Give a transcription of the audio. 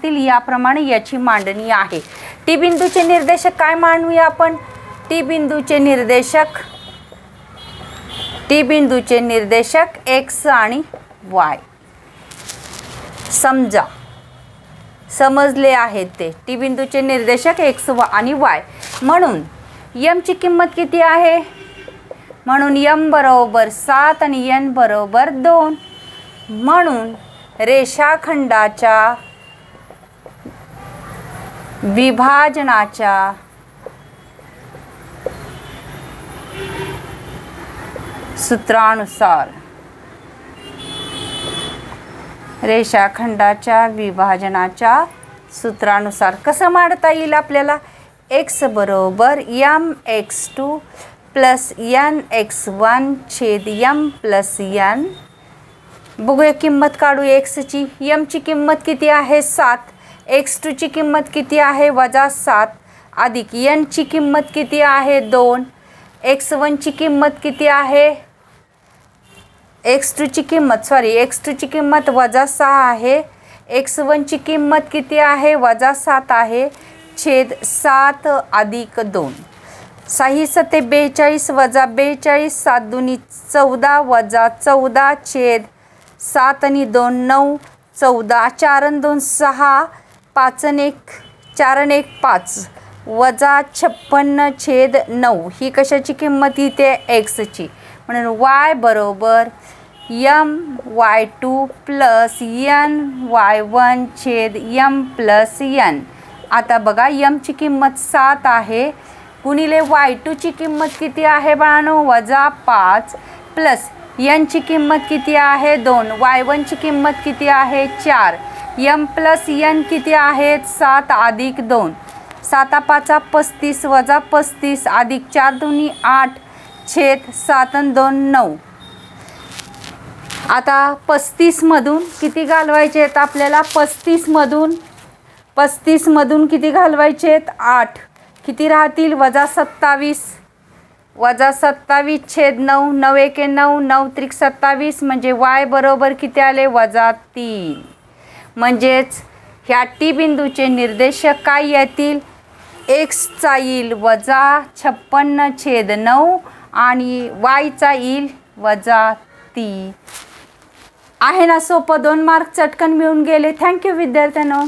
राहतील याप्रमाणे याची मांडणी आहे. टी बिंदूचे निर्देशक काय मांडूया आपण? टी बिंदूचे निर्देशक x आणि y. समजले आहेत ते. टी बिंदूचे निर्देशक x आणि y. म्हणून m ची किंमत किती आहे? म्हणून m बरोबर 7 आणि n बरोबर 2. म्हणून रेषाखंडाच्या विभाजनाच्या सूत्रानुसार कसं मांडता येईल आपल्याला? x बरोबर mx2 प्लस nx1 छेद m प्लस n. बघूया किंमत काढू x ची. m ची किंमत किती आहे? 7. x2 ची किंमत किती आहे? -7 अधिक n ची किंमत किती आहे? 2. x1 ची किंमत किती आहे? x2 ची किंमत -6 आहे. x1 ची किंमत किती आहे? -7 आहे. छेद 7 अधिक 2. 6 7 42 वजा 42 7 2 14 वजा 14 छेद 7 आणि 2 9 14 4 आणि 2 6 5 आणि 1 4 आणि 1 5 वजा 56 छेद 9. ही कशाची किंमत येते? x ची. म्हणून y बरोबर my2 प्लस ny1 छेद m प्लस n. आता बघा m ची किंमत 7 आहे गुणिले y2 ची किंमत किती आहे बाळांनो? -5 प्लस n ची किंमत किती आहे? 2. y1 ची किंमत किती आहे? 4. m प्लस n किती आहेत? 7 अधिक 2. 7 5 35 वजा 35 अधिक 4 2 8 छेद 7 आणि 2 9. आता 35 मधून किती घालवायचे आहेत आपल्याला? 35 मधून किती घालवायचे आहेत? 8. किती राहतील? -27 छेद 9 9 1 9 9 त्रिक 27. म्हणजे y बरोबर किती आले? -3. म्हणजेच ह्या टी बिंदूचे निर्देशक काय येतील? x चा येईल -56 छेद 9 आणि y चा येईल -3. आहे ना सोपं? 2 मार्क चटकन मिळून गेले. थँक्यू विद्यार्थ्यांनो.